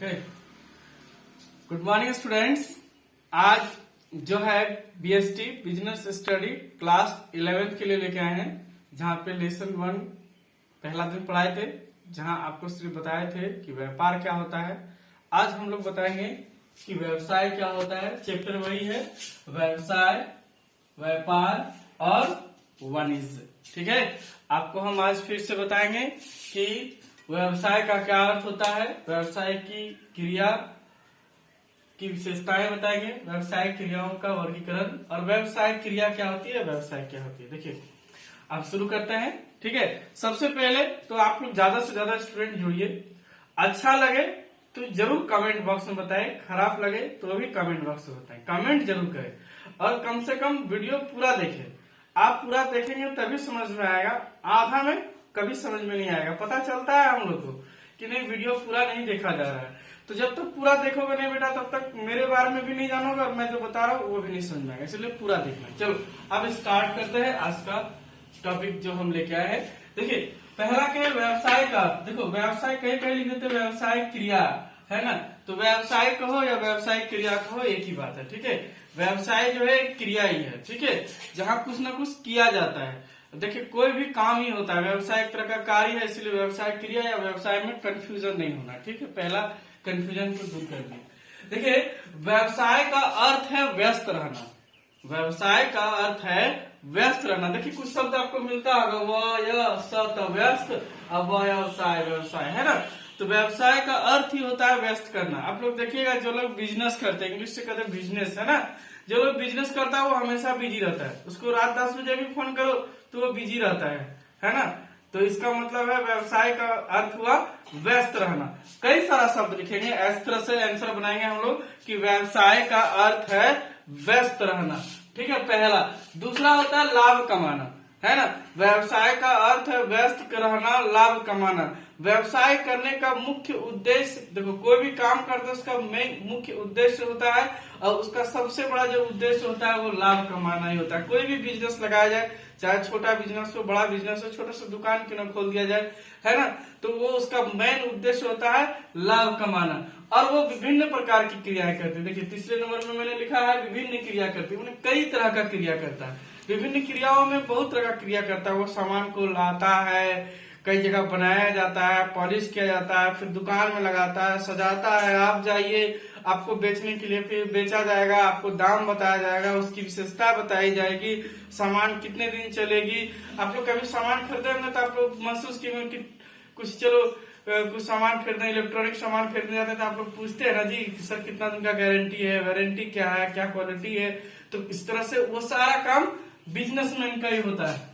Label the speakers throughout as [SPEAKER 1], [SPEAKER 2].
[SPEAKER 1] Okay, good morning students. आज जो है BST business study class 11th के लिए लेके आए हैं, जहां पे लेसन 1 पहला दिन पढ़ाए थे, जहां आपको सिर्फ बताए थे कि व्यापार क्या होता है। आज हम लोग बताएंगे कि व्यवसाय क्या होता है। चैप्टर वही है, व्यवसाय, व्यापार और वाणिज्य। ठीक है, आपको हम आज फिर से बताएंगे कि व्यवसाय का क्या अर्थ होता है, व्यवसाय की क्रिया की विशेषताएं बताएंगे, व्यवसाय क्रियाओं का वर्गीकरण और व्यवसाय क्रिया क्या होती है, व्यवसाय क्या होती है। देखिए, आप शुरू करते हैं। ठीक है, सबसे पहले तो आप लोग ज्यादा से ज्यादा स्टूडेंट जुड़िए। अच्छा लगे तो जरूर कमेंट बॉक्स में बताएं, खराब लगे तो भी कमेंट बॉक्स में बताएं, कमेंट जरूर करें और कम से कम वीडियो पूरा देखें। आप पूरा देखेंगे तभी समझ में आएगा, आधा में कभी समझ में नहीं आएगा। पता चलता है हम लोग को कि नहीं, वीडियो पूरा नहीं देखा जा रहा है। तो जब तक पूरा देखोगे नहीं बेटा, तब तक मेरे बारे में भी नहीं जानोगे और मैं जो बता रहा हूँ वो भी नहीं समझ में आएगा। इसलिए पूरा देखना। चलो अब स्टार्ट करते हैं आज का टॉपिक जो हम लेके आए हैं। देखिए, पहला क्या है, व्यवसाय का। देखो, व्यवसाय कहीं कहीं लिख देते व्यवसाय क्रिया, है ना। तो व्यवसाय कहो या व्यवसाय क्रिया कहो, एक ही बात है। ठीक है, व्यवसाय जो है क्रिया ही है। ठीक है, जहाँ कुछ ना कुछ किया जाता है। देखिए, कोई भी काम ही होता है, व्यवसाय एक तरह का कार्य है, इसलिए व्यवसाय क्रिया या व्यवसाय में कंफ्यूजन नहीं होना। ठीक है, पहला कंफ्यूजन को दूर कर दिया। देखिए, व्यवसाय का अर्थ है व्यस्त रहना। व्यवसाय का अर्थ है व्यस्त रहना। देखिए, कुछ शब्द आपको मिलता होगा, व्यस्त, अव्यवसाय, व्यवसाय, है ना। तो व्यवसाय का अर्थ ही होता है व्यस्त करना। आप लोग देखिएगा, जो लोग बिजनेस करते हैं, इंग्लिश से कहते हैं बिजनेस, है ना। जो लोग बिजनेस करता है वो हमेशा बिजी रहता है। उसको रात 10 बजे भी फोन करो तो वो बिजी रहता है ना। तो इसका मतलब है व्यवसाय का अर्थ हुआ व्यस्त रहना। कई सारा शब्द लिखेंगे, इस तरह से आंसर बनाएंगे हम लोग कि व्यवसाय का अर्थ है व्यस्त रहना। ठीक है, पहला। दूसरा होता है लाभ कमाना, है ना। व्यवसाय का अर्थ है व्यस्त रहना, लाभ कमाना। व्यवसाय करने का मुख्य उद्देश्य, देखो कोई भी काम करते हैं उसका मेन मुख्य उद्देश्य होता है और उसका सबसे बड़ा जो उद्देश्य होता है वो लाभ कमाना ही होता है। कोई भी बिजनेस लगाया जाए, चाहे छोटा बिजनेस हो, बड़ा बिजनेस हो, छोटा सा दुकान क्यों ना खोल दिया जाए, है ना, तो वो उसका मेन उद्देश्य होता है लाभ कमाना। और वो विभिन्न प्रकार की क्रियाएं करते हैं। देखिए, तीसरे नंबर में मैंने लिखा है विभिन्न क्रिया करती है। कई तरह का क्रिया करता है। विभिन्न क्रियाओं में बहुत तरह का क्रिया करता है। वो सामान को लाता है, कई जगह बनाया जाता है, पॉलिश किया जाता है, फिर दुकान में लगाता है, सजाता है। आप जाइए, आपको बेचने के लिए फिर बेचा जाएगा, आपको दाम बताया जाएगा, उसकी विशेषता बताई जाएगी, सामान कितने दिन चलेगी। आप लोग कभी सामान खरीदे होंगे तो आप लोग महसूस किए कि कुछ, चलो कुछ सामान खरीदने, इलेक्ट्रॉनिक सामान खरीदने जाते हैं तो आप लोग पूछते हैं ना जी सर कितना दिन का गारंटी है, वारंटी क्या है, क्या क्वालिटी है। तो इस तरह से वो सारा काम बिजनेसमैन का ही होता है।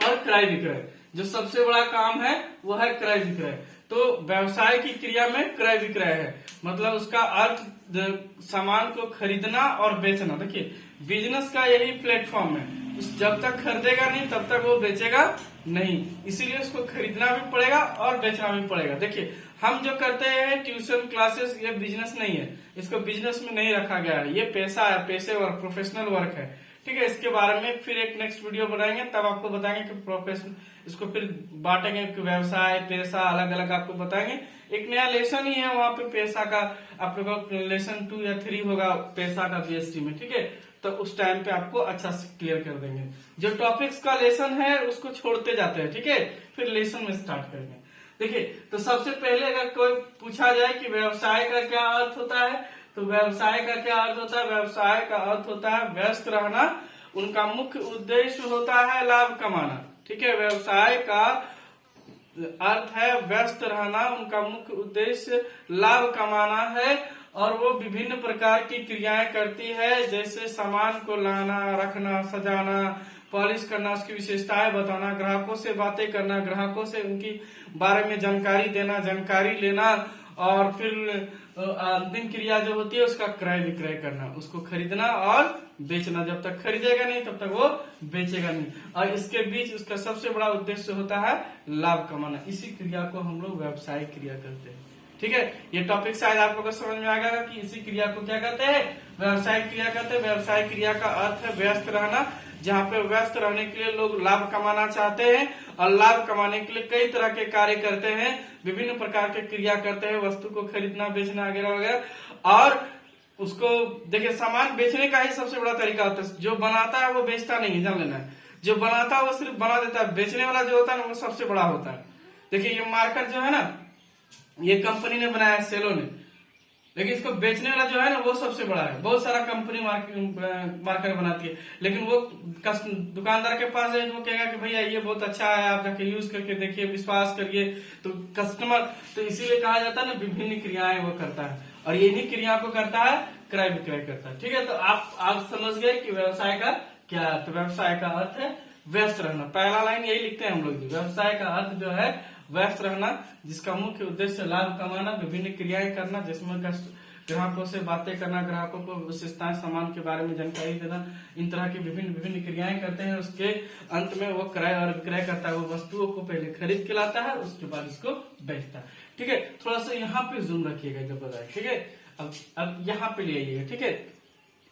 [SPEAKER 1] और क्रय विक्रय, जो सबसे बड़ा काम है वो है क्रय विक्रय। तो व्यवसाय की क्रिया में क्रय विक्रय है, मतलब उसका अर्थ सामान को खरीदना और बेचना। देखिए, बिजनेस का यही प्लेटफॉर्म है। जब तक खरीदेगा नहीं तब तक वो बेचेगा नहीं, इसीलिए उसको खरीदना भी पड़ेगा और बेचना भी पड़ेगा। देखिए, हम जो करते हैं ट्यूशन क्लासेस, ये बिजनेस नहीं है, इसको बिजनेस में नहीं रखा गया है, ये पैसा है, पेशेवर प्रोफेशनल वर्क है। ठीक है, इसके बारे में फिर एक नेक्स्ट वीडियो बनाएंगे, तब आपको बताएंगे कि प्रोफेशनल, इसको फिर बांटेंगे कि व्यवसाय, पैसा अलग अलग आपको बताएंगे। एक नया लेसन ही है वहां पे पैसा का, आप लोगों का लेसन 2 या 3 होगा पैसा का बीएसटी में। ठीक है, तो उस टाइम पे आपको अच्छा से क्लियर कर देंगे। जो टॉपिक्स का लेसन है उसको छोड़ते जाते हैं, ठीक है, फिर लेसन में स्टार्ट करेंगे। देखिए, तो सबसे पहले अगर कोई पूछा जाए कि व्यवसाय का क्या अर्थ होता है, तो व्यवसाय का क्या अर्थ होता है, व्यवसाय का अर्थ होता है व्यस्त रहना, उनका मुख्य उद्देश्य होता है लाभ कमाना। ठीक है, व्यवसाय का अर्थ है व्यस्त रहना, उनका मुख्य उद्देश्य लाभ कमाना है और वो विभिन्न प्रकार की क्रियाएं करती है, जैसे सामान को लाना, रखना, सजाना, पॉलिश करना, उसकी विशेषताएं बताना, ग्राहकों से बातें करना, ग्राहकों से उनकी बारे में जानकारी देना, जानकारी लेना, और फिर अंतिम क्रिया जो होती है उसका क्रय विक्रय करना, उसको खरीदना और बेचना। जब तक खरीदेगा नहीं तब तक वो बेचेगा नहीं, और इसके बीच उसका सबसे बड़ा उद्देश्य होता है लाभ कमाना। इसी क्रिया को हम लोग व्यवसायिक क्रिया कहते हैं। ठीक है, ये टॉपिक शायद आप लोगों को समझ में आ गया कि इसी क्रिया को क्या कहते हैं, व्यवसायिक क्रिया कहते हैं। व्यवसायिक क्रिया का अर्थ है व्यस्त रहना, जहाँ पे व्यस्त रहने के लिए लोग लाभ कमाना चाहते हैं और लाभ कमाने के लिए कई तरह के कार्य करते हैं, विभिन्न प्रकार के क्रिया करते हैं, वस्तु को खरीदना बेचना वगैरह वगैरह। और उसको देखिए, सामान बेचने का ही सबसे बड़ा तरीका होता है। जो बनाता है वो बेचता नहीं है, जान लेना है। जो बनाता है वो सिर्फ बना देता है, बेचने वाला जो होता है ना वो सबसे बड़ा होता है। देखिए ये मार्कर जो है ना, ये कंपनी ने बनाया, सेलो ने, लेकिन इसको बेचने वाला जो है ना वो सबसे बड़ा है। बहुत सारा कंपनी मार्कर बनाती है, लेकिन वो दुकानदार के पास है, वो कहेगा कि भैया ये बहुत अच्छा है, आप जाके यूज करके देखिए, विश्वास करिए। तो कस्टमर, तो इसीलिए कहा जाता है ना विभिन्न क्रियाएं वो करता है, और इन्हीं क्रिया को करता है क्रय विक्रय करता है। ठीक है, तो आप समझ गए कि व्यवसाय का क्या अर्थ। व्यवसाय का अर्थ है व्यस्त रहना। पहला लाइन यही लिखते हैं हम लोग, व्यवसाय का अर्थ जो है व्यस्त रहना, जिसका मुख्य उद्देश्य लाभ कमाना, विभिन्न क्रियाएं करना, जिसमें ग्राहकों से बातें करना, ग्राहकों को विशेषताएं सामान के बारे में जानकारी देना, इन तरह की विभिन्न क्रियाएं करते हैं। उसके अंत में वो क्रय और विक्रय करता है। वो वस्तुओं को पहले खरीद के लाता है, उसके बाद इसको बेचता है। ठीक है, थोड़ा सा यहाँ पे जूम रखिएगा जब बताए। ठीक है, अब यहाँ पे ले आइएगा। ठीक है,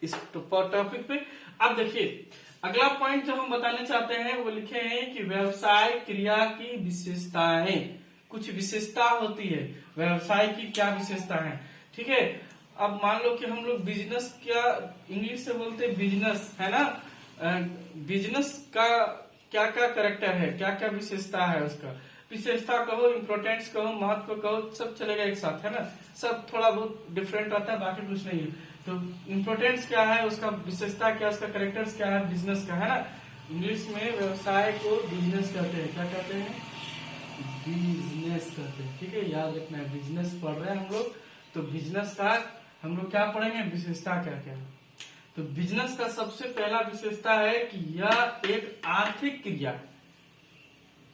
[SPEAKER 1] इस टॉपिक पे अब देखिए अगला पॉइंट जो हम बताने चाहते हैं वो लिखे हैं कि व्यवसाय क्रिया की विशेषताएं। कुछ विशेषता होती है व्यवसाय की, क्या विशेषता है। ठीक है, अब मान लो कि हम लोग बिजनेस, क्या इंग्लिश से बोलते हैं बिजनेस, है ना। बिजनेस का क्या क्या कैरेक्टर है, क्या क्या विशेषता है, उसका विशेषता कहो, इम्पोर्टेंस कहो, महत्व कहो, सब चलेगा एक साथ, है ना। सब थोड़ा बहुत डिफरेंट रहता है, बाकी कुछ नहीं है। तो इम्पोर्टेंस क्या है, उसका विशेषता क्या, उसका कैरेक्टर्स क्या है बिजनेस का, है ना। इंग्लिश में व्यवसाय को बिजनेस कहते हैं। क्या कहते हैं? बिजनेस कहते हैं। ठीक है, याद रखना है, बिजनेस पढ़ रहे हैं हम लोग, तो बिजनेस का हम लोग क्या पढ़ेंगे, विशेषता क्या क्या है। तो बिजनेस का सबसे पहला विशेषता है कि यह एक आर्थिक क्रिया,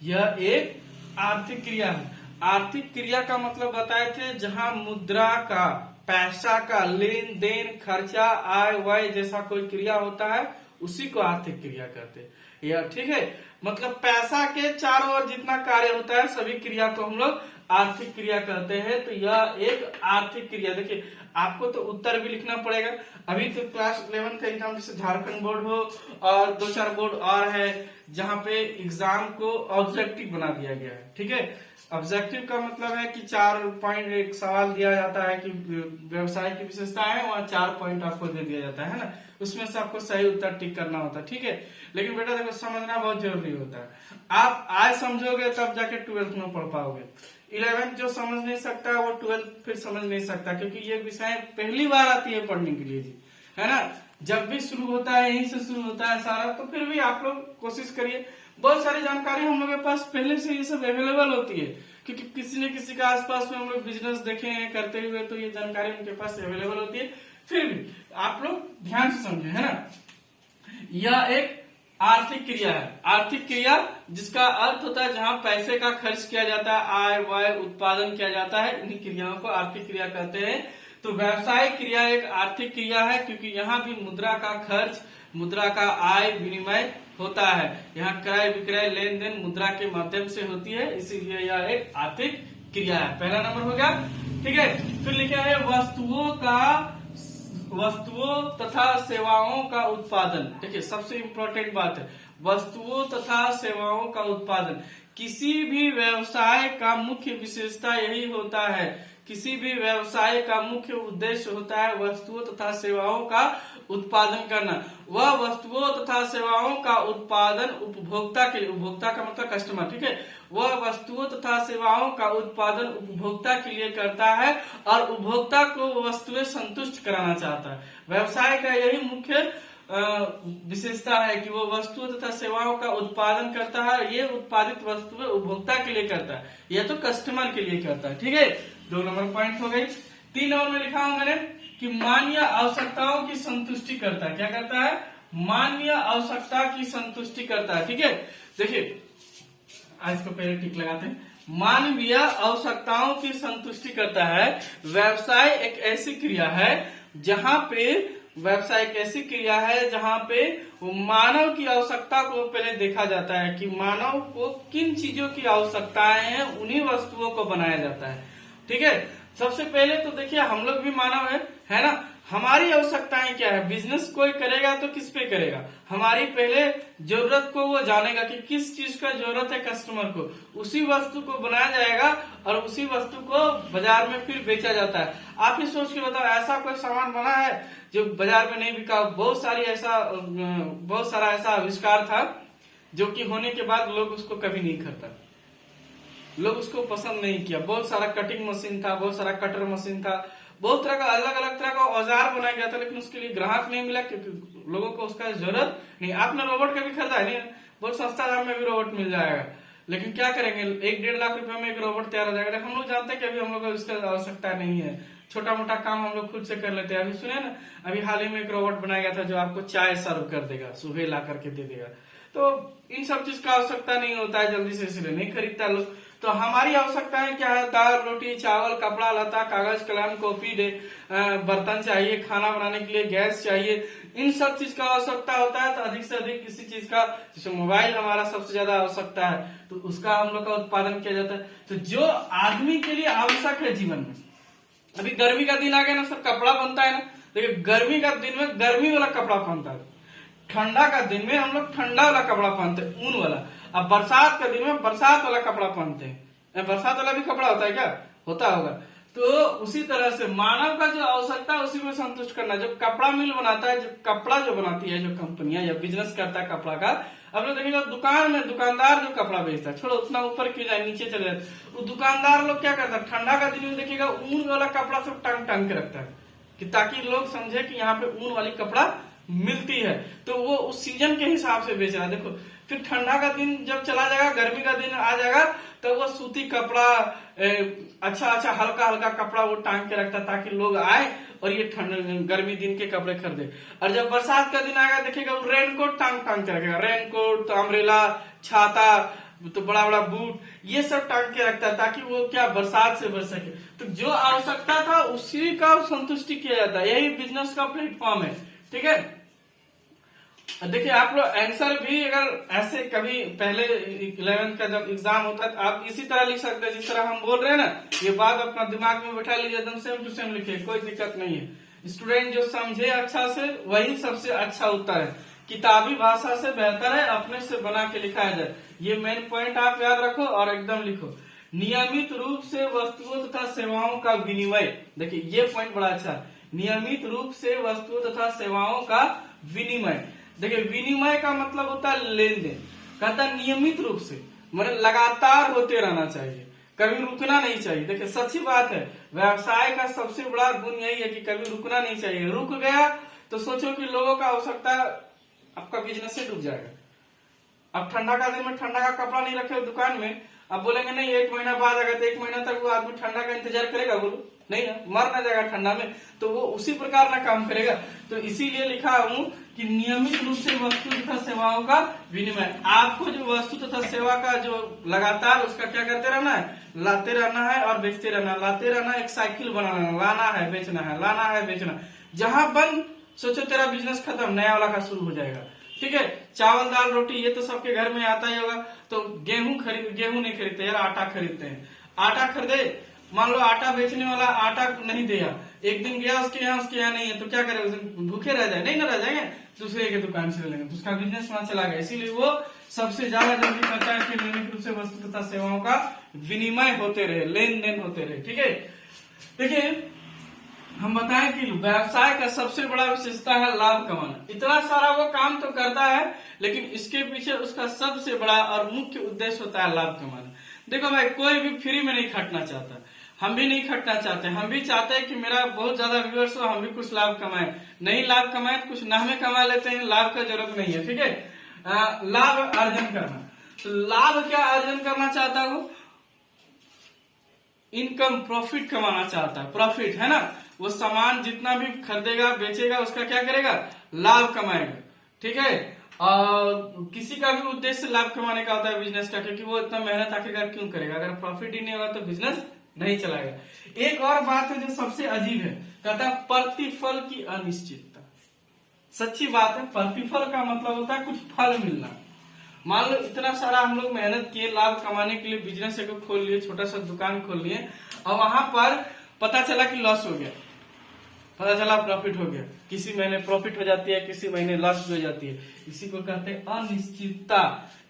[SPEAKER 1] यह एक आर्थिक क्रिया है। आर्थिक क्रिया का मतलब बताए थे, जहां मुद्रा का, पैसा का लेन देन, खर्चा, आय व्यय जैसा कोई क्रिया होता है उसी को आर्थिक क्रिया कहते हैं। यह ठीक है, मतलब पैसा के चारों ओर जितना कार्य होता है सभी क्रिया को हम लोग आर्थिक क्रिया कहते हैं। तो यह एक आर्थिक क्रिया। देखिए आपको तो उत्तर भी लिखना पड़ेगा। अभी तो क्लास 11 का एग्जाम, जैसे झारखंड बोर्ड हो और 2-4 बोर्ड और है, जहां पे एग्जाम को ऑब्जेक्टिव बना दिया गया है। ठीक है, ऑब्जेक्टिव का मतलब है कि 4 पॉइंट एक सवाल दिया जाता है कि व्यवसाय की विशेषता है, वहाँ 4 पॉइंट आपको दे दिया जाता है ना, उसमें से आपको सही उत्तर टिक करना होता है। ठीक है, लेकिन बेटा देखो समझना बहुत जरूरी होता है। आप आज समझोगे तब जाके 12th में पढ़ पाओगे। 11th जो समझ नहीं सकता वो 12th फिर समझ नहीं सकता, क्योंकि ये विषय पहली बार आती है पढ़ने के लिए जी, है ना। जब भी शुरू होता है यहीं से शुरू होता है सारा, तो फिर भी आप लोग कोशिश करिए। बहुत सारी जानकारी हम लोग के पास पहले से ये सब अवेलेबल होती है, क्योंकि किसी न किसी के आसपास में हम लोग बिजनेस देखे हैं करते हुए, तो ये जानकारी उनके पास अवेलेबल होती है। फिर भी आप लोग ध्यान से समझे, है ना। यह एक आर्थिक क्रिया है। आर्थिक क्रिया जिसका अर्थ होता है जहां पैसे का खर्च किया जाता है, आय व्यय उत्पादन किया जाता है, इन्हीं क्रियाओं को आर्थिक क्रिया कहते हैं। तो व्यवसाय क्रिया एक आर्थिक क्रिया है, क्योंकि यहाँ भी मुद्रा का खर्च, मुद्रा का आय विनिमय होता है। यहाँ क्रय विक्रय लेन देन मुद्रा के माध्यम से होती है, इसीलिए यह एक आर्थिक क्रिया है। पहला नंबर हो गया। ठीक है, फिर लिखा है वस्तुओं तथा सेवाओं का उत्पादन। देखिए सबसे इंपॉर्टेंट बात है, वस्तुओं तथा सेवाओं का उत्पादन। किसी भी व्यवसाय का मुख्य विशेषता यही होता है, किसी भी व्यवसाय का मुख्य उद्देश्य होता है वस्तुओं तथा सेवाओं का उत्पादन करना। वह वस्तुओं तथा सेवाओं का उत्पादन उपभोक्ता के लिए, उपभोक्ता का मतलब कस्टमर, ठीक है, वह वस्तुओं तथा सेवाओं का उत्पादन उपभोक्ता के लिए करता है और उपभोक्ता को वस्तुएं संतुष्ट कराना चाहता है। व्यवसाय का यही मुख्य विशेषता है कि वो वस्तुओं तथा सेवाओं का उत्पादन करता है। ये उत्पादित वस्तुएं उपभोक्ता के लिए करता है, यह तो कस्टमर के लिए करता है। ठीक है, 2 नंबर पॉइंट हो गई। 3 नंबर में लिखा हूं मैंने कि मानवीय आवश्यकताओं की संतुष्टि करता है। क्या करता है? मानवीय आवश्यकता की संतुष्टि करता है। ठीक है, देखिए आज को पहले टिक लगाते हैं। मानवीय आवश्यकताओं की संतुष्टि करता है। व्यवसाय एक ऐसी क्रिया है जहां पे मानव की आवश्यकता को पहले देखा जाता है कि मानव को किन चीजों की आवश्यकताएं हैं, उन्हीं वस्तुओं को बनाया जाता है। ठीक है, सबसे पहले तो देखिए हम लोग भी मानव है ना। हमारी आवश्यकताएं क्या है। बिजनेस कोई करेगा तो किस पे करेगा, हमारी पहले जरूरत को वो जानेगा कि किस चीज का जरूरत है कस्टमर को, उसी वस्तु को बनाया जाएगा और उसी वस्तु को बाजार में फिर बेचा जाता है। आप ही सोच के बताओ, ऐसा कोई सामान बना है जो बाजार में नहीं बिका। बहुत सारा ऐसा आविष्कार था जो कि होने के बाद लोग उसको कभी नहीं खरीदा, लोग उसको पसंद नहीं किया। बहुत सारा कटिंग मशीन था, बहुत सारा कटर मशीन था, बहुत तरह का अलग अलग तरह का औजार बनाया गया था, लेकिन उसके लिए ग्राहक नहीं मिला क्योंकि लोगों को उसका जरूरत नहीं। आपने रोबोट कभी खरीदा है? नहीं, बहुत सस्ता दाम में भी रोबोट मिल जाएगा, लेकिन क्या करेंगे, 1-1.5 लाख रुपए में एक रोबोट तैयार हो जाएगा। हम लोग जानते हैं कि अभी हम लोग को इसका आवश्यकता नहीं है, छोटा मोटा काम हम लोग खुद से कर लेते हैं। अभी सुने ना, अभी हाल ही में एक रोबोट बनाया गया था जो आपको चाय सर्व कर देगा, सुबह ला करके दे देगा। तो इन सब चीज का आवश्यकता नहीं होता है जल्दी से, इसलिए नहीं खरीदता लोग। तो हमारी आवश्यकताएं क्या है, दाल रोटी चावल कपड़ा लता कागज कलम कॉपी बर्तन चाहिए, खाना बनाने के लिए गैस चाहिए, इन सब चीज का आवश्यकता होता है। तो अधिक से अधिक किसी चीज का, जैसे मोबाइल हमारा सबसे ज्यादा आवश्यकता है, तो उसका हम लोग का उत्पादन किया जाता है। तो जो आदमी के लिए आवश्यक है जीवन में, अभी गर्मी का दिन आ गया ना, सब कपड़ा बनता है ना, देखिए गर्मी का दिन में गर्मी वाला कपड़ा पहनता है, ठंडा का दिन में हम लोग ठंडा वाला कपड़ा पहनते हैं, ऊन वाला। अब बरसात का दिन में बरसात वाला कपड़ा पहनते हैं। बरसात वाला भी कपड़ा होता है क्या? होता होगा। तो उसी तरह से मानव का जो आवश्यकता है उसी को संतुष्ट करना। जो कपड़ा मिल बनाता है, जो कपड़ा जो बनाती है, जो कंपनियां या बिजनेस करता है कपड़ा का, अब लोग देखिएगा दुकान में दुकानदार जो कपड़ा बेचता है, छोड़ो उतना ऊपर क्यों जाए, नीचे चले जाए, वो दुकानदार लोग क्या करता है, ठंडा का दिन में देखिएगा ऊन वाला कपड़ा सब टांग टांग के रखता है कि ताकि लोग समझे कि यहाँ पे ऊन वाली कपड़ा मिलती है। तो वो उस सीजन के हिसाब से बेच रहा है। देखो फिर ठंडा का दिन जब चला जाएगा, गर्मी का दिन आ जाएगा, तो वो सूती कपड़ा अच्छा हल्का हल्का कपड़ा वो टांग के रखता है ताकि लोग आए और ये गर्मी दिन के कपड़े खरीदे। और जब बरसात का दिन आएगा देखिएगा वो रेनकोट टांग के रखेगा, रेनकोट तो अम्ब्रेला छाता तो बड़ा बड़ा बूट ये सब टांग के रखता है ताकि वो क्या बरसात से बच सके। तो जो आवश्यकता था उसी का संतुष्टि किया जाता है। यही बिजनेस का प्लेटफॉर्म है, ठीक है। देखिए आप लोग आंसर भी अगर ऐसे कभी पहले 11th का जब एग्जाम होता है तो आप इसी तरह लिख सकते हैं जिस तरह हम बोल रहे हैं ना, ये बात अपना दिमाग में बैठा लीजिए, एकदम सेम टू सेम लिखिए, कोई दिक्कत नहीं है। स्टूडेंट जो समझे अच्छा से वही सबसे अच्छा उत्तर है। किताबी भाषा से बेहतर है अपने से बना के लिखाया जाए। ये मेन पॉइंट आप याद रखो और एकदम लिखो। नियमित रूप से वस्तुओं तथा सेवाओं का विनिमय, देखिए ये पॉइंट बड़ा अच्छा है। नियमित रूप से वस्तुओं तथा सेवाओं का विनिमय, देखिए विनिमय का मतलब होता है लेन देन। कहता है नियमित रूप से, मतलब लगातार होते रहना चाहिए, कभी रुकना नहीं चाहिए। देखिए सच्ची बात है, व्यवसाय का सबसे बड़ा गुण यही है कि कभी रुकना नहीं चाहिए। रुक गया तो सोचो कि लोगों का आवश्यकता, आपका बिजनेस से डूब जाएगा। अब ठंडा का दिन में ठंडा का कपड़ा नहीं रखे दुकान में, अब बोलेंगे नहीं 1 महीना बाद आएगा, तो 1 महीना तक वो आदमी ठंडा का इंतजार करेगा? बोलो नहीं ना, मर ना जाएगा ठंडा में, तो वो उसी प्रकार ना काम करेगा। तो इसीलिए लिखा हूं कि नियमित रूप से वस्तु तथा सेवाओं का विनिमय। आपको जो वस्तु तथा सेवा का जो लगातार उसका क्या करते रहना है, लाते रहना है और बेचते रहना। लाते रहना एक साइकिल बनाना, लाना है बेचना है, लाना है बेचना। जहां बंद सोचो तेरा बिजनेस खत्म, नया वाला का शुरू हो जाएगा, ठीक है। चावल दाल रोटी ये तो सबके घर में आता ही होगा। तो गेहूं नहीं खरीदते यार, आटा खरीदते हैं। आटा खरीदे, मान लो आटा बेचने वाला आटा नहीं दिया, एक दिन गया उसके यहाँ नहीं है, तो क्या करे, उस दिन भूखे रह जाए? नहीं ना रह जाएंगे, दूसरे के दुकान से ले लेंगे, तो उसका बिजनेस वहां चला गया। इसीलिए वो सबसे ज्यादा जल्दी करता है कि नियमित रूप से वस्तु तथा सेवाओं का विनिमय होते रहे, लेन देन होते रहे, ठीक है। देखिए हम बताएं कि व्यवसाय का सबसे बड़ा विशेषता है लाभ कमाना। इतना सारा वो काम तो करता है, लेकिन इसके पीछे उसका सबसे बड़ा और मुख्य उद्देश्य होता है लाभ कमाना। देखो भाई, कोई भी फ्री में नहीं खटना चाहता, हम भी नहीं खटना चाहते। हम भी चाहते हैं कि मेरा बहुत ज्यादा व्यूअर्स हो, हम भी कुछ लाभ कमाए। नहीं लाभ कमाए तो कुछ नामे कमा लेते हैं, लाभ का जरूरत नहीं है, ठीक है। लाभ अर्जन करना, तो लाभ क्या अर्जन करना चाहता है वो? इनकम प्रॉफिट कमाना चाहता है, प्रॉफिट है ना। वो सामान जितना भी खरीदेगा बेचेगा उसका क्या करेगा, लाभ कमाएगा, ठीक है। और किसी का भी उद्देश्य लाभ कमाने का होता है बिजनेस का, क्योंकि वो इतना मेहनत आखिरकार क्यों करेगा, अगर प्रॉफिट ही नहीं होगा तो बिजनेस नहीं चलाएगा। एक और बात है जो सबसे अजीब है, कहता है प्रतिफल की अनिश्चितता। सच्ची बात है, प्रतिफल का मतलब होता है कुछ फल मिलना। मान लो इतना सारा हम लोग मेहनत किए लाभ कमाने के लिए, बिजनेस एक खोल लिए, छोटा सा दुकान खोल लिए, और वहां पर पता चला कि लॉस हो गया, पता चला प्रॉफिट हो गया, किसी महीने प्रॉफिट हो जाती है, किसी महीने लॉस हो जाती है। इसी को कहते हैं अनिश्चितता,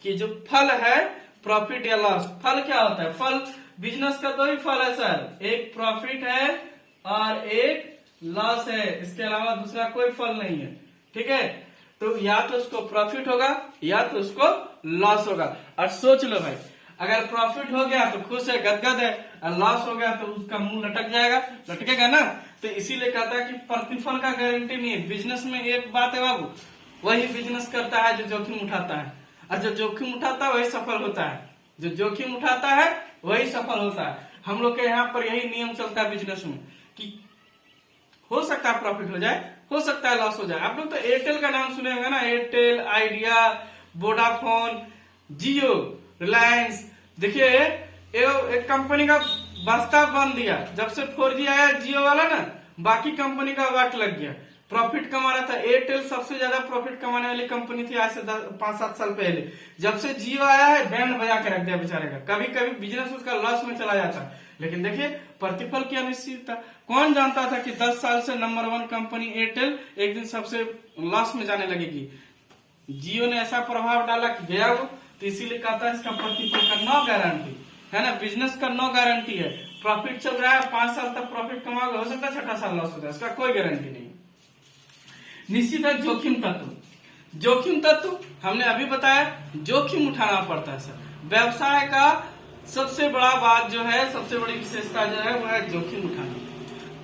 [SPEAKER 1] कि जो फल है प्रॉफिट या लॉस। फल क्या होता है? फल बिजनेस का दो ही फल है सर, एक प्रॉफिट है और एक लॉस है, इसके अलावा दूसरा कोई फल नहीं है। ठीक है, तो या तो उसको प्रॉफिट होगा या तो उसको लॉस होगा। और सोच लो भाई, अगर प्रॉफिट हो गया तो खुश है, गदगद है, और लॉस हो गया तो उसका मुंह लटक जाएगा, लटकेगा ना। तो इसीलिए कहता है कि प्रतिफल का गारंटी नहीं है। बिजनेस में एक बात है बाबू, वही बिजनेस करता है जो जोखिम उठाता है, और जो जोखिम उठाता है वही सफल होता है। जो जोखिम उठाता है वही सफल होता है। हम लोग के यहाँ पर यही नियम चलता है बिजनेस में, कि हो सकता है प्रॉफिट हो जाए, हो सकता है लॉस हो जाए। आप लोग तो एयरटेल का नाम सुने होंगे ना, एयरटेल, आइडिया, वोडाफोन, जियो, रिलायंस। देखिए एक कंपनी का बस्ता बन दिया, जब से 4G आया जियो वाला ना, बाकी कंपनी का वाट लग गया, प्रॉफिट कमा रहा था। एयरटेल सबसे ज्यादा प्रॉफिट कमाने वाली कंपनी थी आज से 5-7 साल पहले। जब से जियो आया है, बैंड बजा के रख दिया बेचारे का। कभी कभी बिजनेस उसका लॉस में चला जाता, लेकिन देखिए प्रतिफल की अनिश्चितता। कौन जानता था कि 10 साल से नंबर 1 कंपनी एयरटेल एक दिन सबसे लॉस में जाने लगेगी। जियो ने ऐसा प्रभाव डाला कि गया वो। तो इसीलिए कहता है इसका प्रतिफल का नो गारंटी है ना, बिजनेस का नो गारंटी है। प्रॉफिट चल रहा है, 5 साल तक प्रॉफिट कमाओगे, हो सकता है 6ठा साल लॉस हो जाए, इसका कोई गारंटी नहीं। निश्चित है जोखिम तत्व। जोखिम तत्व हमने अभी बताया, जोखिम उठाना पड़ता है सर। व्यवसाय का सबसे बड़ा बात जो है, सबसे बड़ी विशेषता जो है, वो है जोखिम उठाना।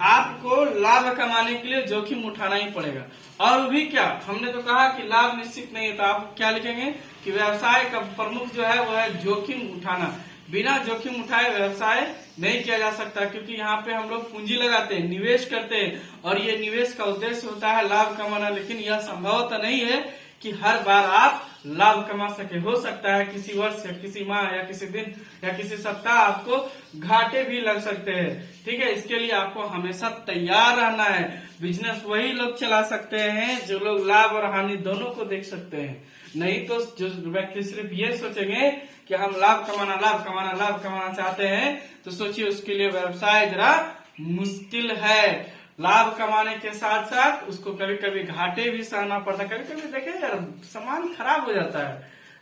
[SPEAKER 1] आपको लाभ कमाने के लिए जोखिम उठाना ही पड़ेगा। और भी क्या, हमने तो कहा कि लाभ निश्चित नहीं है, तो आप क्या लिखेंगे कि व्यवसाय का प्रमुख जो है वो है जोखिम उठाना। बिना जोखिम उठाए व्यवसाय नहीं किया जा सकता, क्योंकि यहाँ पे हम लोग पूंजी लगाते हैं, निवेश करते हैं, और ये निवेश का उद्देश्य होता है लाभ कमाना। लेकिन यह संभव तो नहीं है कि हर बार आप लाभ कमा सके। हो सकता है किसी वर्ष या किसी माह या किसी दिन या किसी सप्ताह आपको घाटे भी लग सकते हैं। ठीक है, इसके लिए आपको हमेशा तैयार रहना है। बिजनेस वही लोग चला सकते हैं जो लोग लाभ और हानि दोनों को देख सकते हैं। नहीं तो जो व्यक्ति सिर्फ ये सोचेंगे कि हम लाभ कमाना चाहते हैं, तो सोचिए उसके लिए व्यवसाय जरा मुश्किल है। लाभ कमाने के साथ साथ उसको कभी कभी घाटे भी सहना पड़ता है। कभी कभी देखे यार सामान खराब हो जाता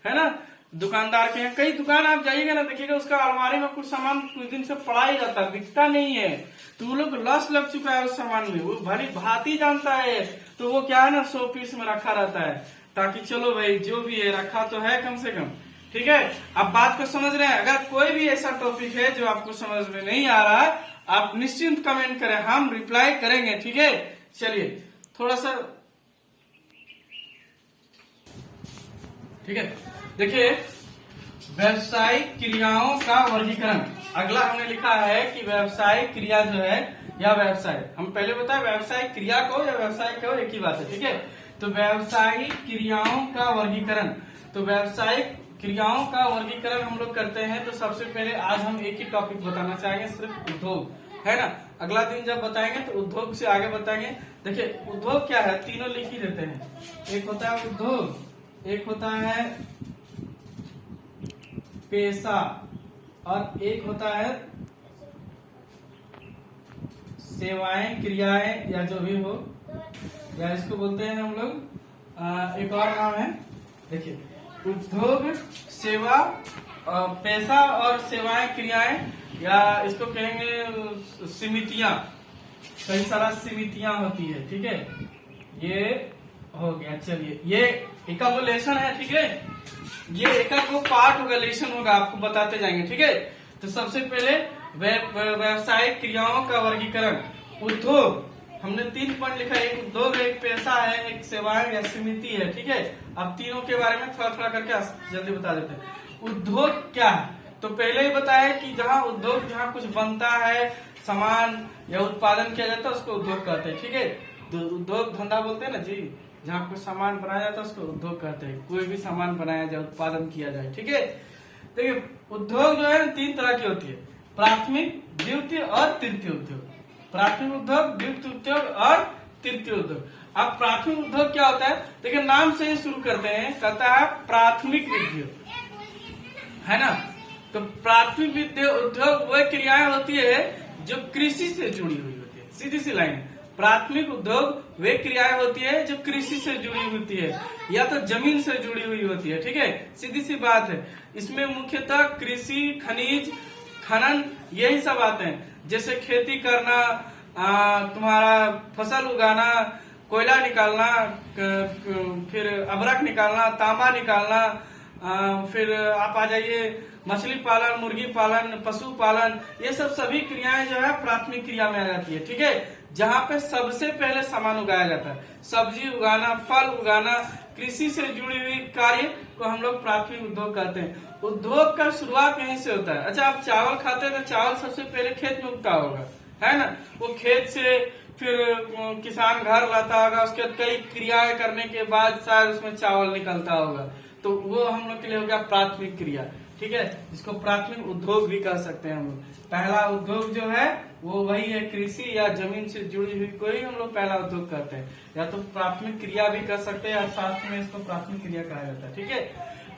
[SPEAKER 1] है ना। दुकानदार के यहाँ कई दुकान आप जाइएगा ना, देखिएगा उसका अलमारी में कुछ सामान कुछ दिन से पड़ा ही जाता है, बिकता नहीं है। तो वो लोग लॉस लग चुका है उस सामान में, वो भली भांति जानता है, तो वो क्या है ना 100 पीस में रखा रहता है, ताकि चलो भाई जो भी है रखा तो है कम से कम। ठीक है, अब बात को समझ रहे हैं। अगर कोई भी ऐसा टॉपिक है जो आपको समझ में नहीं आ रहा है, आप निश्चिंत कमेंट करें, हम रिप्लाई करेंगे। ठीक है, चलिए थोड़ा सा, ठीक है, देखिए व्यवसायिक क्रियाओं का वर्गीकरण। अगला हमने लिखा है कि व्यवसायिक क्रिया जो है या व्यवसाय, हम पहले बताए व्यवसायिक क्रिया को या व्यवसाय को एक ही बात है। ठीक है, तो व्यवसायिक क्रियाओं का वर्गीकरण। तो व्यवसायिक क्रियाओं का वर्गीकरण हम लोग करते हैं। तो सबसे पहले आज हम एक ही टॉपिक बताना चाहेंगे, सिर्फ उद्योग है ना। अगला दिन जब बताएंगे तो उद्योग से आगे बताएंगे। देखिए उद्योग क्या है, तीनों लिख ही देते हैं। एक होता है उद्योग, एक होता है पेशा, और एक होता है सेवाएं, क्रियाएं, या जो भी हो, या इसको बोलते हैं हम लोग एक और नाम है। देखिए उद्योग, सेवा, पेशा और सेवाएं, क्रियाएं, या इसको कहेंगे समितियां। कई सारा समितियां होती है। ठीक है, ये हो गया। चलिए ये इकैबुलेशन है। ठीक है, ये एक पार्ट होगा, लेसन होगा, आपको बताते जाएंगे। ठीक है, तो सबसे पहले व्यवसायिक क्रियाओं का वर्गीकरण। उद्योग हमने 3 पॉइंट लिखा है, एक उद्योग, एक पेशा है, एक सेवाएं या समिति है। ठीक है, अब तीनों के बारे में थोड़ा थोड़ा करके जल्दी बता देते हैं। उद्योग क्या है, तो पहले ही बताया कि जहाँ उद्योग, जहाँ कुछ बनता है, सामान या उत्पादन किया जाता है, उसको उद्योग कहते हैं। ठीक है, तो उद्योग धंधा बोलते हैं ना जी, जहाँ कुछ सामान बनाया जाता है उसको उद्योग कहते हैं। कोई भी सामान बनाया जाए, उत्पादन किया जाए। ठीक है, देखिए उद्योग जो है 3 तरह की होती है, प्राथमिक, द्वितीय और तृतीय उद्योग। प्राथमिक उद्योग, द्वितीय उद्योग और तृतीय उद्योग। अब प्राथमिक उद्योग क्या होता है, देखिए नाम से ही शुरू करते हैं, कहता है प्राथमिक उद्योग, है ना। तो प्राथमिक उद्योग वह क्रियाएं होती है जो कृषि से जुड़ी हुई होती है, सीधी सी लाइन है। प्राथमिक उद्योग वे क्रियाएं होती है जो कृषि से जुड़ी होती है या तो जमीन से जुड़ी हुई होती है। ठीक है, सीधी सी बात है। इसमें मुख्यतः कृषि, खनिज, खनन यही सब आते हैं, जैसे खेती करना, तुम्हारा फसल उगाना, कोयला निकालना, फिर अबरक निकालना, तांबा निकालना, फिर आप आ जाइए मछली पालन, मुर्गी पालन, पशु पालन, ये सब सभी क्रियाएं जो है प्राथमिक क्रिया में आ जाती है। ठीक है, जहाँ पे सबसे पहले सामान उगाया जाता है, सब्जी उगाना, फल उगाना, कृषि से जुड़ी हुई कार्य को हम लोग प्राथमिक उद्योग कहते हैं। उद्योग का शुरुआत यहीं से होता है। अच्छा, आप चावल खाते हैं तो चावल सबसे पहले खेत में उगता होगा, है ना। वो खेत से फिर किसान घर लाता होगा, उसके बाद कई क्रियाएं करने के बाद शायद उसमें चावल निकलता होगा, तो वो हम लोग के लिए हो गया प्राथमिक क्रिया। ठीक है, जिसको प्राथमिक उद्योग भी कह सकते हैं हम लोग। पहला उद्योग जो है वो वही है, कृषि या जमीन से जुड़ी हुई कोई हम लोग पहला उद्योग कहते हैं, या तो प्राथमिक क्रिया भी कर सकते हैं, अर्थशास्त्र में इसको प्राथमिक क्रिया कहा जाता है। ठीक है,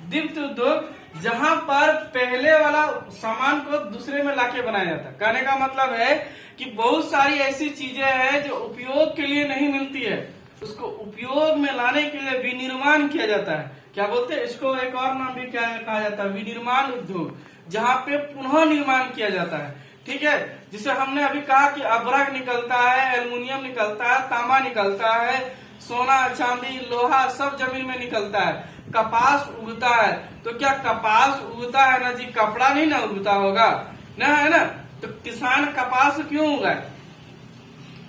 [SPEAKER 1] द्वितीय उद्योग, जहां पर पहले वाला सामान को दूसरे में लाके बनाया जाता है। कहने का मतलब है कि बहुत सारी ऐसी चीजें हैं जो उपयोग के लिए नहीं मिलती है, उसको उपयोग में लाने के लिए विनिर्माण किया जाता है। क्या बोलते हैं इसको, एक और नाम भी क्या कहा जाता है, विनिर्माण उद्योग, जहाँ पे पुनः निर्माण किया जाता है। ठीक है, जिसे हमने अभी कहा कि अबरक निकलता है, एल्युमिनियम निकलता है, तांबा निकलता है, सोना, चांदी, लोहा सब जमीन में निकलता है। कपास उगता है, तो क्या कपास उगता है ना जी, कपड़ा नहीं ना उगता होगा ना, है ना। तो किसान कपास क्यों उगाए,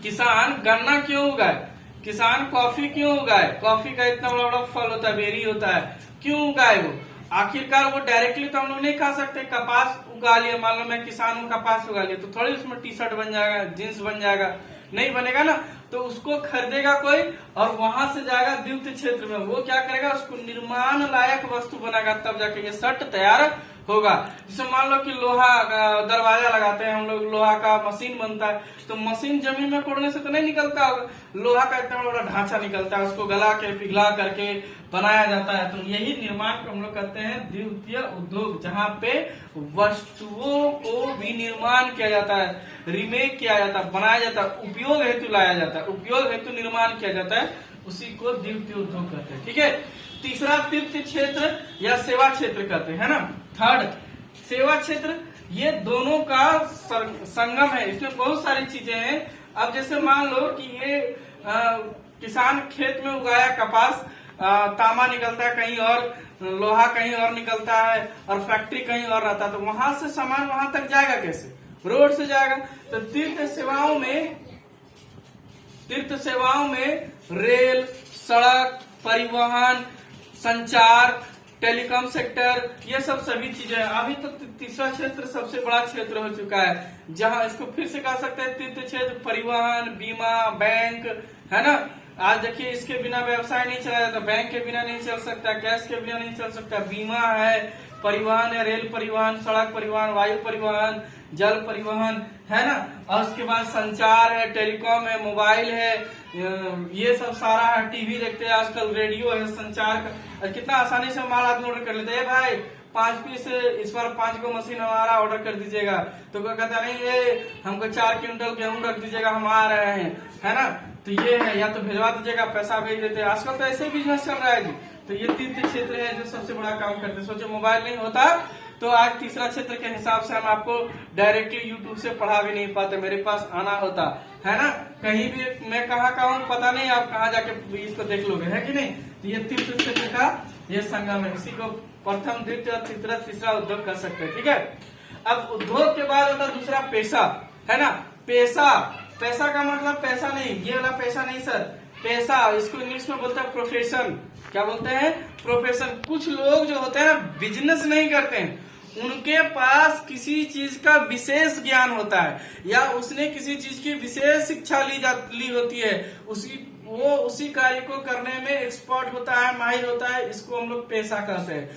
[SPEAKER 1] किसान गन्ना क्यों उगाए, किसान कॉफी क्यों उगाए, कॉफी का इतना बड़ा बड़ा फल होता है, बेरी होता है, क्यों उगाए वो। आखिरकार वो डायरेक्टली तो हम लोग नहीं खा सकते। कपास उगा लिया, मान लो मैं किसान हूँ, कपास उगा लिया, तो थोड़ी उसमें टी शर्ट बन जाएगा, जींस बन जाएगा, नहीं बनेगा ना। तो उसको खरीदेगा कोई और वहां से जाएगा द्वितीय क्षेत्र में, वो क्या करेगा, उसको निर्माण लायक वस्तु बनाएगा, तब जाके ये शर्ट तैयार होगा। जैसे मान लो कि लोहा का दरवाजा लगाते हैं हम लोग, लोहा का मशीन बनता है, तो मशीन जमीन में कोड़ने से तो नहीं निकलता होगा, लोहा का इतना बड़ा ढांचा निकलता है, उसको गला के पिघला करके बनाया जाता है। तो यही निर्माण को हम लोग कहते हैं द्वितीय उद्योग, जहाँ पे वस्तुओं को विनिर्माण किया जाता है, रिमेक किया जाता है, बनाया जाता है, उपयोग हेतु लाया जाता है, उपयोग हेतु निर्माण किया जाता है, उसी को द्वितीय उद्योग कहते हैं। ठीक है, तीसरा तृतीय क्षेत्र या सेवा क्षेत्र कहते हैं, है ना। थर्ड सेवा क्षेत्र, ये दोनों का संगम है, इसमें बहुत सारी चीजें हैं। अब जैसे मान लो कि ये किसान खेत में उगाया कपास, तांबा निकलता है कहीं और, लोहा कहीं और निकलता है, और फैक्ट्री कहीं और रहता है, तो वहां से सामान वहां तक जाएगा कैसे, रोड से जाएगा। तो तीर्थ सेवाओं में रेल, सड़क, परिवहन, संचार, टेलीकॉम सेक्टर, ये सब सभी चीजें। अभी तो तीसरा क्षेत्र सबसे बड़ा क्षेत्र हो चुका है, जहां इसको फिर से कह सकते हैं तीर्थ क्षेत्र, परिवहन, बीमा, बैंक, है ना। आज देखिए, इसके बिना व्यवसाय नहीं चला जाता, बैंक के बिना नहीं चल सकता, कैश के बिना नहीं चल सकता, बीमा है, परिवहन है, रेल परिवहन, सड़क परिवहन, वायु परिवहन, जल परिवहन, है ना। और उसके बाद संचार है, टेलीकॉम है, मोबाइल है, ये सब सारा है, टीवी देखते हैं आजकल, रेडियो है, संचार का कितना आसानी से माल आदमी ऑर्डर कर लेते हैं। भाई 5 पीस इस बार 5 को मशीन हमारा ऑर्डर कर दीजिएगा, तो कोई कहता नहीं ये हमको 4 क्विंटल गेहूं रख दीजिएगा, हम आ रहे हैं, है ना। तो ये है, या तो भिजवा दीजिएगा, पैसा भेज देते हैं। आजकल तो ऐसे ही बिजनेस चल रहा है जी। तो ये तीसरा क्षेत्र है जो सबसे बड़ा काम करते हैं। सोचो मोबाइल नहीं होता तो आज तीसरा क्षेत्र के हिसाब से हम आपको डायरेक्टली यूट्यूब से पढ़ा भी नहीं पाते, मेरे पास आना होता, है ना। कहीं भी मैं कहाँ का हूँ पता नहीं, आप कहाँ जाके इसको देख लोगे, है कि नहीं। तो ये तीसरे क्षेत्र का ये संगम है, इसी को प्रथम, द्वितीय, तीसरा उद्योग कर सकते हैं। ठीक है, अब उद्योग के बाद होता है दूसरा पेशा, है ना। पैसा का मतलब पैसा नहीं, ये वाला पैसा नहीं सर, पैसा, इसको इंग्लिश में बोलते हैं प्रोफेशन। क्या बोलते हैं, प्रोफेशन। कुछ लोग जो होते हैं ना बिजनेस नहीं करते हैं, उनके पास किसी चीज का विशेष ज्ञान होता है, या उसने किसी चीज की विशेष शिक्षा ली होती है, वो उसी कार्य को करने में एक्सपर्ट होता है, माहिर होता है, इसको हम लोग पेशा कहते हैं।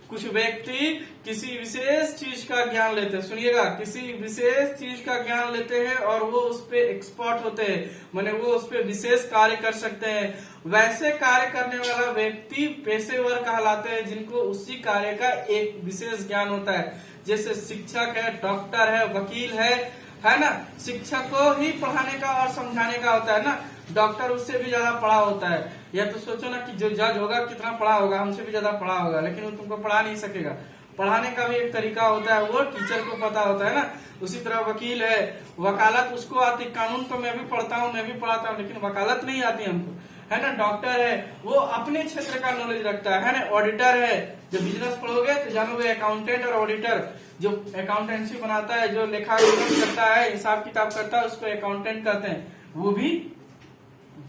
[SPEAKER 1] कुछ व्यक्ति किसी विशेष चीज का ज्ञान लेते हैं, सुनिएगा, किसी विशेष चीज का ज्ञान लेते हैं और वो उस पे एक्सपर्ट होते हैं, माने वो उस पे विशेष कार्य कर सकते हैं। वैसे कार्य करने वाला व्यक्ति पेशेवर कहलाते हैं, जिनको उसी कार्य का एक विशेष ज्ञान होता है। जैसे शिक्षक है, डॉक्टर है, वकील है है ना। शिक्षक को ही पढ़ाने का और समझाने का होता है ना, डॉक्टर उससे भी ज्यादा पढ़ा होता है। या तो सोचो ना कि जो जज होगा कितना पढ़ा होगा, हमसे भी ज्यादा पढ़ा होगा, लेकिन वो तुमको पढ़ा नहीं सकेगा। पढ़ाने का भी एक तरीका होता है, वो टीचर को पता होता है ना। उसी तरह वकील है, वकालत उसको आती, कानून तो मैं भी पढ़ता हूँ, मैं भी पढ़ाता हूँ, लेकिन वकालत नहीं आती हमको, है ना। डॉक्टर है, वो अपने क्षेत्र का नॉलेज रखता है ना। ऑडिटर है, जो बिजनेस पढ़ोगे तो जानोगे अकाउंटेंट और ऑडिटर, जो अकाउंटेंसी बनाता है, जो लेखा करता है, हिसाब किताब करता है, उसको अकाउंटेंट कहते हैं, वो भी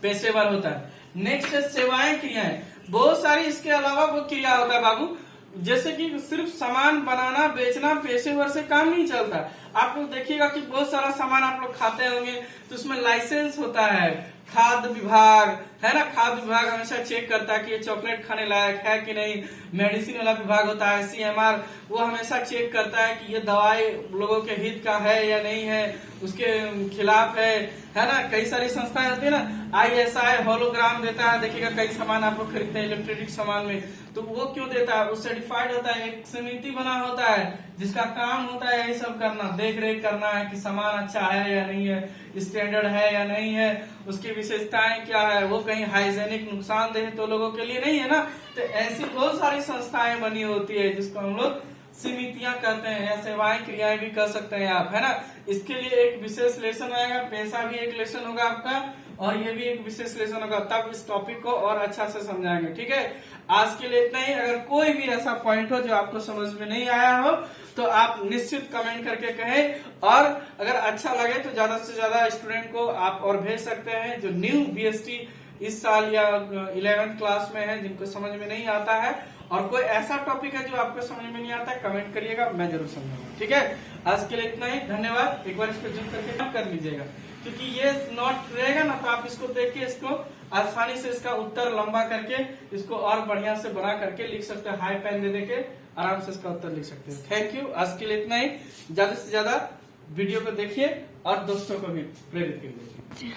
[SPEAKER 1] पेशेवर होता है। नेक्स्ट है सेवाएं, क्रियाएं। बहुत सारी इसके अलावा वो क्रिया होता है बाबू, जैसे कि सिर्फ सामान बनाना बेचना पेशेवर से काम नहीं चलता। आप लोग देखिएगा कि बहुत सारा सामान आप लोग खाते होंगे तो उसमें लाइसेंस होता है। खाद्य विभाग है ना, खाद्य विभाग हमेशा चेक करता है कि ये चॉकलेट खाने लायक है कि नहीं। मेडिसिन वाला विभाग होता है CMR, वो हमेशा चेक करता है कि ये दवाई लोगों के हित का है या नहीं है, उसके खिलाफ है ना। कई सारी संस्थाएं होती है ना, ISI होलोग्राम देता है। देखिएगा कई सामान आप लोग खरीदते हैं इलेक्ट्रॉनिक सामान में, तो वो क्यों देता है, वो सर्टिफाइड होता है, एक समिति बना होता है जिसका काम होता है यही सब करना, देख रेख करना है कि सामान अच्छा है या नहीं है, स्टैंडर्ड है या नहीं है, उसकी विशेषताएं क्या है, वो कहीं हाइजेनिक नुकसानदेह तो लोगों के लिए नहीं है ना। तो ऐसी बहुत सारी संस्थाएं बनी होती है जिसको हम लोग समितियां कहते हैं, या सेवाएं क्रियाएं भी कर सकते हैं आप, है ना। इसके लिए एक विशेष लेसन आएगा, पैसा भी एक लेसन होगा आपका, और ये भी एक विशेष लेसन होगा, तब इस टॉपिक को और अच्छा से समझाएंगे। ठीक है, आज के लिए इतना ही। अगर कोई भी ऐसा पॉइंट हो जो आपको समझ में नहीं आया हो तो आप निश्चित कमेंट करके कहें, और अगर अच्छा लगे तो ज्यादा से ज्यादा स्टूडेंट को आप और भेज सकते हैं जो न्यू BST इस साल या 11th क्लास में है, जिनको समझ में नहीं आता है, और कोई ऐसा टॉपिक है जो आपको समझ में नहीं आता है, कमेंट करिएगा, मैं जरूर समझाऊंगा। ठीक है, आज के लिए इतना ही, धन्यवाद। एक बार इसको जूम करके कर लीजिएगा, क्योंकि ये नोट रहेगा ना तो आप इसको देख के इसको आसानी से इसका उत्तर लंबा करके इसको और बढ़िया से बना करके लिख सकते हैं। हाई पेन दे के आराम से इसका उत्तर लिख सकते हैं। थैंक यू, आज के लिए इतना ही। ज्यादा से ज्यादा वीडियो को देखिए और दोस्तों को भी प्रेरित करिए।